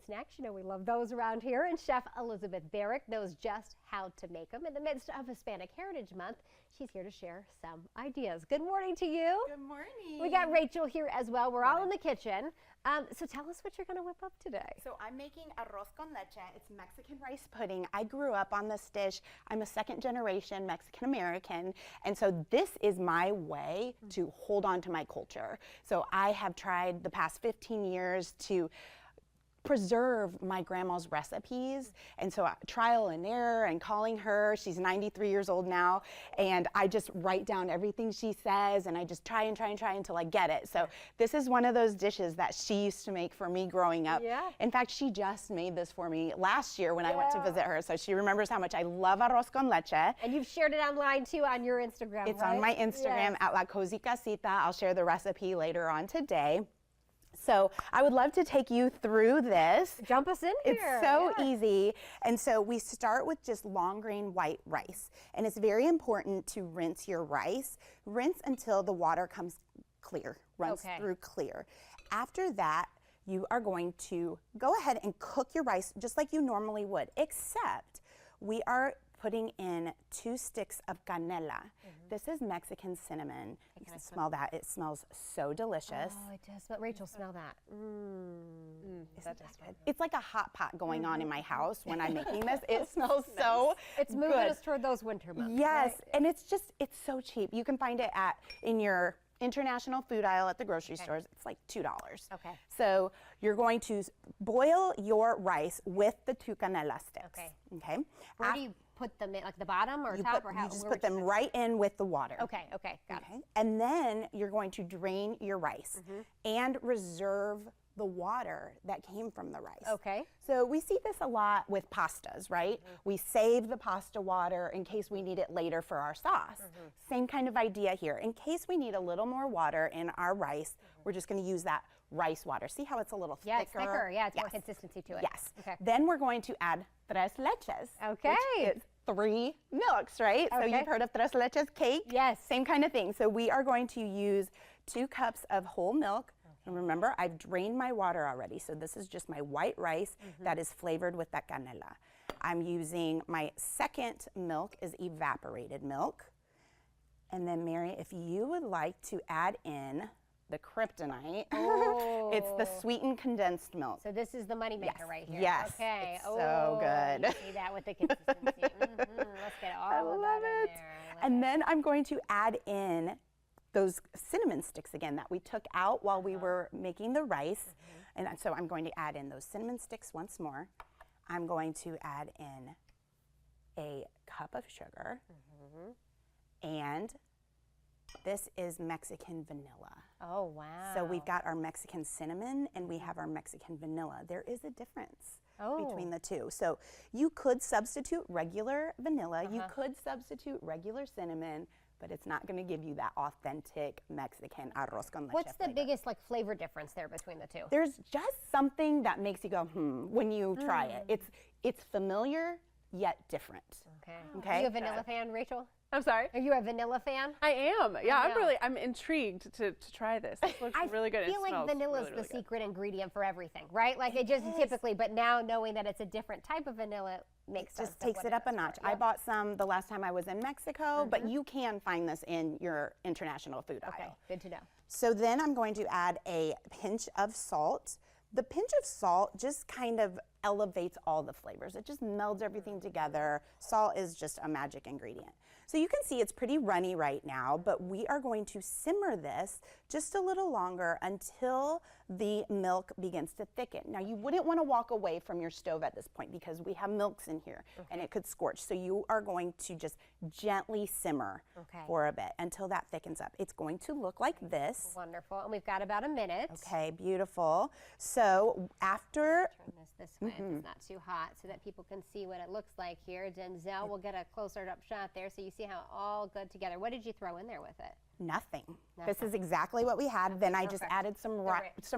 Snacks, you know we love those around here, and Chef Elizabeth Barrick knows just how to make them. In the midst of Hispanic Heritage Month, she's here to share some ideas. Good morning to you. Good morning. We got Rachel here as well. We're all in the kitchen. So tell us what you're going to whip up today. So I'm making arroz con leche. It's Mexican rice pudding. I grew up on this dish. I'm a second generation Mexican American, and so this is my way to hold on to my culture. So I have tried the past 15 years to preserve my grandma's recipes, and so trial and error and calling her. She's 93 years old now, and I just write down everything she says, and I just try until I get it. So this is one of those dishes that she used to make for me growing up. Yeah. In fact, she just made this for me last year when I went to visit her, so she remembers how much I love arroz con leche. And you've shared it online too on your Instagram, It's right? on my Instagram at La Cozy Casita. I'll share the recipe later on today. So I would love to take you through this. Jump us in here. It's so easy. And so we start with just long grain white rice. And it's very important to rinse your rice. Rinse until the water comes clear, runs through clear. After that, you are going to go ahead and cook your rice just like you normally would, except we are putting in 2 sticks of canela. This is Mexican cinnamon. You can smell that. It smells so delicious. Oh, it does. But Rachel, smell that. Isn't that good? It's like a hot pot going on in my house when I'm making this. It smells so It's moving good. us toward those winter months. Yes, right? and it's so cheap. You can find it in your international food aisle at the grocery stores. It's like $2. Okay. So you're going to boil your rice with the 2 canela sticks. Okay. Where do you put them in, like the bottom or top, or how? You just put them right in with the water. Okay, got it. And then you're going to drain your rice and reserve the water that came from the rice. Okay. So we see this a lot with pastas, right? We save the pasta water in case we need it later for our sauce. Same kind of idea here. In case we need a little more water in our rice, we're just going to use that rice water. See how it's a little thicker? Yeah, it's thicker. Yeah, it's more consistency to it. Yes. Okay. Then we're going to add 3 leches. Okay. Which is 3 milks, right? So you've heard of 3 leches cake? Yes. Same kind of thing. So we are going to use 2 cups of whole milk. And remember, I've drained my water already. So this is just my white rice that is flavored with that canela. I'm using my second milk is evaporated milk. And then Mary, if you would like to add in the kryptonite, it's the sweetened condensed milk. So this is the moneymaker right here. Yes. Okay. It's so good. You see that with the consistency. Let's get all of that in there. And then I'm going to add in those cinnamon sticks again that we took out while we were making the rice. And so I'm going to add in those cinnamon sticks once more. I'm going to add in a cup of sugar. And this is Mexican vanilla. Oh, wow. So we've got our Mexican cinnamon and we have our Mexican vanilla. There is a difference between the two. So you could substitute regular vanilla, you could substitute regular cinnamon, but it's not going to give you that authentic Mexican arroz con leche What's the flavor. biggest flavor difference there between the two? There's just something that makes you go, when you try it. It's familiar yet different. Okay. Are you a vanilla fan, Rachel? I'm sorry? Are you a vanilla fan? I am. Yeah, I'm intrigued to try this. This looks really good. I feel like vanilla is the secret ingredient for everything, right? Like it just typically, but now knowing that it's a different type of vanilla makes sense. Just takes it up a notch. I bought some the last time I was in Mexico, but you can find this in your international food aisle. Okay, good to know. So then I'm going to add a pinch of salt. The pinch of salt just kind of elevates all the flavors. It just melds everything together. Salt is just a magic ingredient. So you can see it's pretty runny right now, but we are going to simmer this just a little longer until the milk begins to thicken. Now you wouldn't want to walk away from your stove at this point because we have milks in here and it could scorch. So you are going to just gently simmer for a bit until that thickens up. It's going to look like this. Wonderful. And we've got about a minute. Okay, beautiful. So after Turn this way if it's not too hot so that people can see what it looks like here. Denzel will get a closer up shot there so you see how all good together. What did you throw in there with it? Nothing. This is exactly what we had. Then I just added some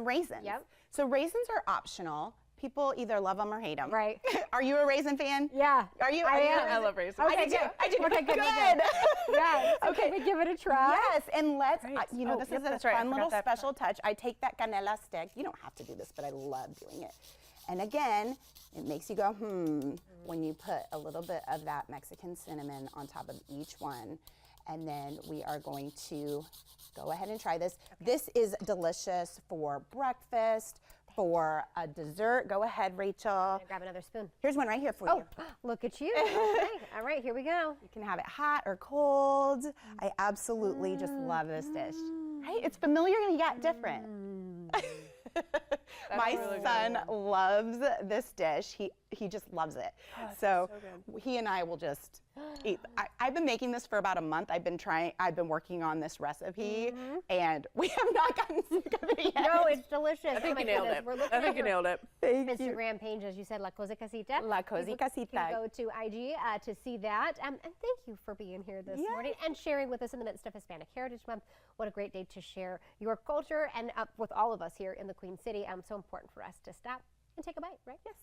raisins. Yep. So raisins are optional. People either love them or hate them. Right. Are you a raisin fan? Yeah. Are you? I am. I love raisins. Okay, I do. I do. Okay, good. Yeah. Okay, we give it a try. Yes, and let's, you know, this is a that's right. I fun forgot little that special touch. I take that canela stick. You don't have to do this, but I love doing it. And again, it makes you go, when you put a little bit of that Mexican cinnamon on top of each one. And then we are going to go ahead and try this. This is delicious for breakfast, for a dessert. Go ahead, Rachel. Grab another spoon. Here's one right here for you. Oh, look at you. Okay. All right, here we go. You can have it hot or cold. I absolutely just love this dish. Right? It's familiar yet different. My really son good. loves this dish. He just loves it. So good. he and I will just eat. I've been making this for about a month. I've been working on this recipe, and we have not gotten sick of it yet. No, it's delicious. I think you nailed it. We're looking I think at you nailed it. Thank you. Instagram page, as you said, La Cozy Casita. La Cozy You Casita. can go to IG to see that. And thank you for being here this morning and sharing with us in the midst of Hispanic Heritage Month. What a great day to share your culture and with all of us here in the Queen City. So important for us to stop and take a bite, right? Yes.